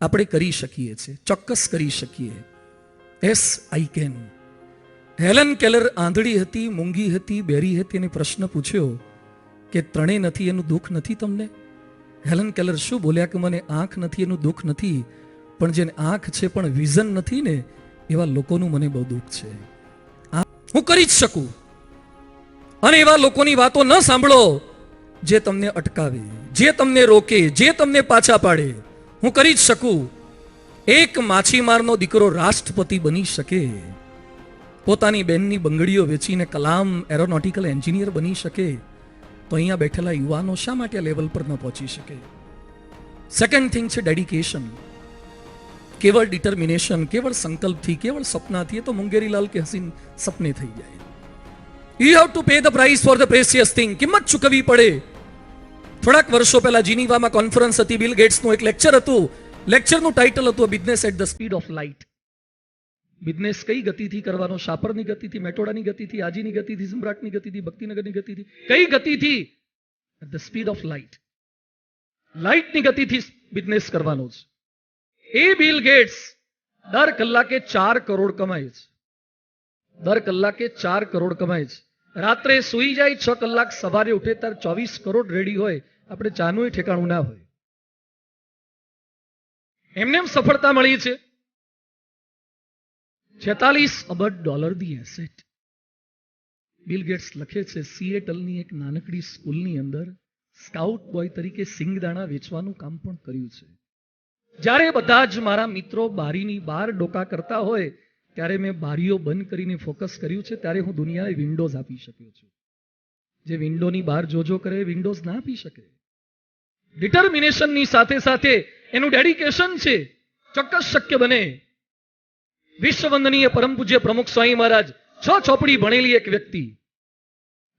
આપણે કરી શકીએ છીએ, ચોક્કસ કરી શકીએ. Yes I can. Helen Keller આંધળી હતી, મૂંગી હતી, બેરી હતી અને પ્રશ્ન પૂછ્યો કે ત્રણેય નથી એનું દુઃખ નથી તમને? હેલન કેલર શું બોલ્યા કે મને આંખ નથી એનું દુઃખ નથી, પણ જેને આંખ છે પણ વિઝન નથી ને એવા લોકોનું મને બહુ દુઃખ છે. હું કરી જ શકું. અને એવા લોકોની વાતો ન સાંભળો જે તમને અટકાવે, જે તમને રોકે, જે તમને પાછા પાડે. હું કરી જ શકું. એક માછીમારનો દીકરો રાષ્ટ્રપતિ બની શકે, પોતાની બહેનની બંગડીઓ વેચીને કલામ એરોનોટિકલ એન્જિનિયર બની શકે, તો અહીંયા બેઠેલા યુવાનો શા માટે આ લેવલ પર ન પહોંચી શકે? સેકન્ડ થિંગ છે ડેડિકેશન. કેવળ ડિટર્મિનેશન, કેવળ સંકલ્પથી, કેવળ સપનાથી એ તો મુંગેરીલાલ કે હસીન સપને થઈ જાય. You have to pay the price for the precious thing. કિંમત ચૂકવવી પડે. થોડાક વર્ષો પહેલા જીનીવામાં કોન્ફરન્સ હતી, બિલ ગેટ્સનું એક લેક્ચર હતું. લેક્ચરનું ટાઇટલ હતું business at the speed of light. Business કઈ ગતિથી કરવાનો? શાપરની ગતિથી, મેટોડાની ગતિથી, આજીની ગતિથી, સમ્રાટની ગતિથી, ભક્તિનગરની ગતિથી? કઈ ગતિથી? At the speed of light. લાઇટની ગતિથી બિઝનેસ કરવાનો છે. એ બિલ ગેટ્સ દર કલાકે 4 કરોડ કમાય છે. દર કલાકે 4 કરોડ કમાય છે. રાત્રે સુઈ જાય 6 કલાક, સવારે ઉઠે ત્યારે 24 કરોડ રેડી હોય. આપણે ચાનું ઠેકાણું ના હોય. એમને સફળતા મળી છે. 46 અબજ dollar the asset. Bill Gates લખે છે સિએટલની એક નાનકડી સ્કૂલની અંદર સ્કાઉટ બોય તરીકે સિંગદાણા વેચવાનું કામ પણ કર્યું છે. જ્યારે બધા જ મારા મિત્રો બારીની બહાર ડોકા કરતા હોય ત્યારે મેં બારીઓ બંધ કરીને ફોકસ કર્યું છે. ત્યારે હું દુનિયાને વિન્ડોઝ આપી શક્યો છું. જે વિન્ડોની બહાર જોજો કરે વિન્ડોઝ ના આપી શકે. ડિટર્મિનેશનની સાથે સાથે એનું ડેડિકેશન છે, ચોક્કસ શક્ય બને. વિશ્વવંદનીય પરમ પૂજ્ય પ્રમુખ સ્વામી મહારાજ 6 ચોપડી ભણેલી એક વ્યક્તિ.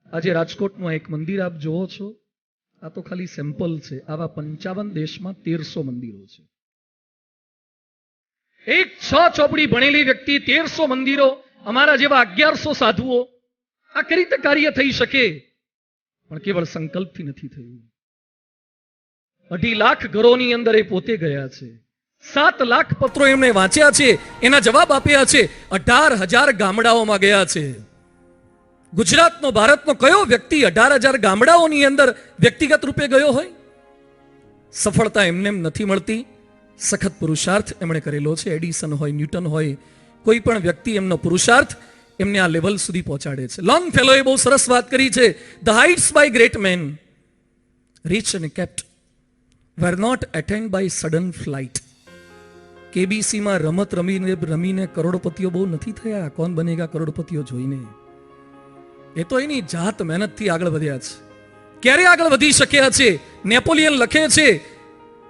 આજે રાજકોટમાં એક મંદિર આપ જોવો છો, આ તો ખાલી સેમ્પલ છે. આવા 55 દેશમાં 1300 મંદિરો છે. એક 6 ચોપડી ભણેલી વ્યક્તિ 1300 મંદિરો, અમારા જેવા 1100 સાધુઓ. આ કઈ રીતે કાર્ય થઈ શકે? પણ કેવળ સંકલ્પથી નથી થયું. 2.5 લાખ ઘરોની અંદર એ પોતે ગયા છે. 7 લાખ પત્રો એમણે વાંચ્યા છે, એના જવાબ આપ્યા છે. 18,000 ગામડાઓમાં ગયા છે. ગુજરાતનો, ભારતનો કયો વ્યક્તિ 18,000 ગામડાઓની અંદર વ્યક્તિગત રૂપે ગયો હોય? સફળતા એમને નથી મળતી. સખત પુરુષાર્થ એમણે કરેલો છે. એડિસન હોય, ન્યૂટન હોય, કોઈ પણ વ્યક્તિ એમનો પુરુષાર્થ એમને આ લેવલ સુધી પહોંચાડે છે. લોંગ ફેલોએ બહુ સરસ વાત કરી છે. The heights by great men reach and kept were not attained by sudden flight. કેબીસીમાં રમત રમીને કરોડપતિઓ બહુ નથી થયા. કોણ બનેગા કરોડપતિઓ જોઈને. એ તો એની જાત મહેનતથી આગળ વધ્યા છે. ક્યારે આગળ વધી શક્યા છે? નેપોલિયન લખે છે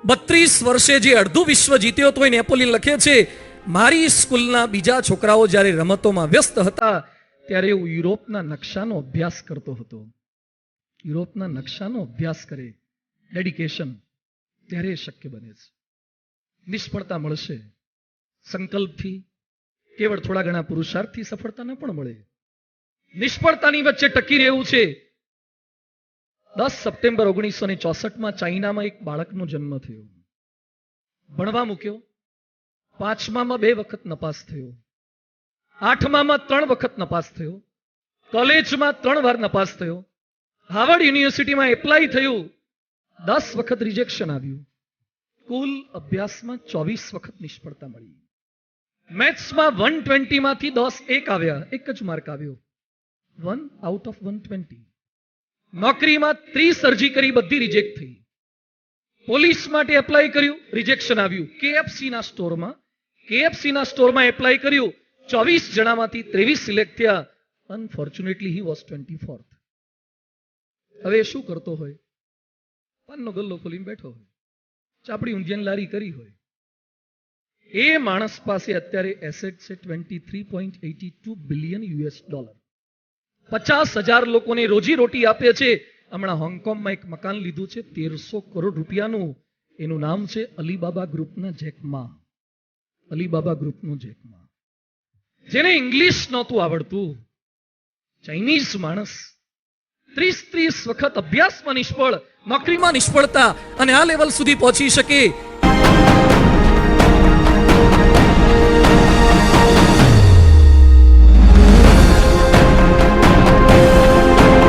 32 વર્ષે જે અડધું વિશ્વ જીત્યો તો એ નેપોલિયન લખે છે મારી સ્કૂલના બીજા છોકરાઓ જ્યારે રમતોમાં વ્યસ્ત હતા ત્યારે હું યુરોપના નકશાનો અભ્યાસ કરતો હતો. યુરોપના નકશાનો અભ્યાસ કરે. ડેડિકેશન ત્યારે શક્ય બને છે. નિષ્ફળતા મળશે સંકલ્પથી, કેવળ થોડા ઘણા પુરુષાર્થથી સફળતા ન પણ મળે. નિષ્ફળતાની વચ્ચે ટકી રહેવું છે. 10 સપ્ટેમ્બર 1964 ચાઇનામાં એક બાળકનો જન્મ થયો. ભણવા મૂક્યો. 5મામાં 2 વખત નપાસ થયો. 8મામાં 3 વખત નપાસ થયો. કોલેજમાં 3 વાર નપાસ થયો. હાર્વર્ડ યુનિવર્સિટીમાં એપ્લાય થયું. 10 વખત રિજેક્શન આવ્યું. કુલ અભ્યાસમાં 24 વખત નિષ્ફળતા મળી. મેથ્સમાં 120 માંથી 10 1 આવ્યા. એક જ માર્ક આવ્યો. 1 આઉટ ઓફ 120. નોકરીમાં 30 અરજી કરી, બધી રિજેક્ટ થઈ. પોલીસ માટે એપ્લાય કર્યું, રિજેક્શન આવ્યું. કેએફસીના સ્ટોરમાં એપ્લાય કર્યું. 24 જણામાંથી 23 સિલેક્ટ થયા. Unfortunately he was 24th. હવે શું કરતો હોય? પાનનો ગલ્લો ખોલીને બેઠો હોય, ચાપડી ઊંધિયાની લારી કરી હોય. એ માણસ પાસે અત્યારે એસેટ છે $23.82 બિલિયન. 50,000 લોકોને રોજી રોટી આપે છે. હમણાં હોંગકોંગમાં એક મકાન લીધું છે 1300 કરોડ રૂપિયાનું. એનું નામ છે અલીબાબા ગ્રુપના જેકમાં. અલીબાબા ગ્રુપનું જેકમાં. જેને ઇંગ્લિશ નહોતું આવડતું, ચાઇનીઝ માણસ 30 વખત અભ્યાસમાં નિષ્ફળ, નોકરીમાં નિષ્ફળતા, અને આ લેવલ સુધી પહોંચી શકે.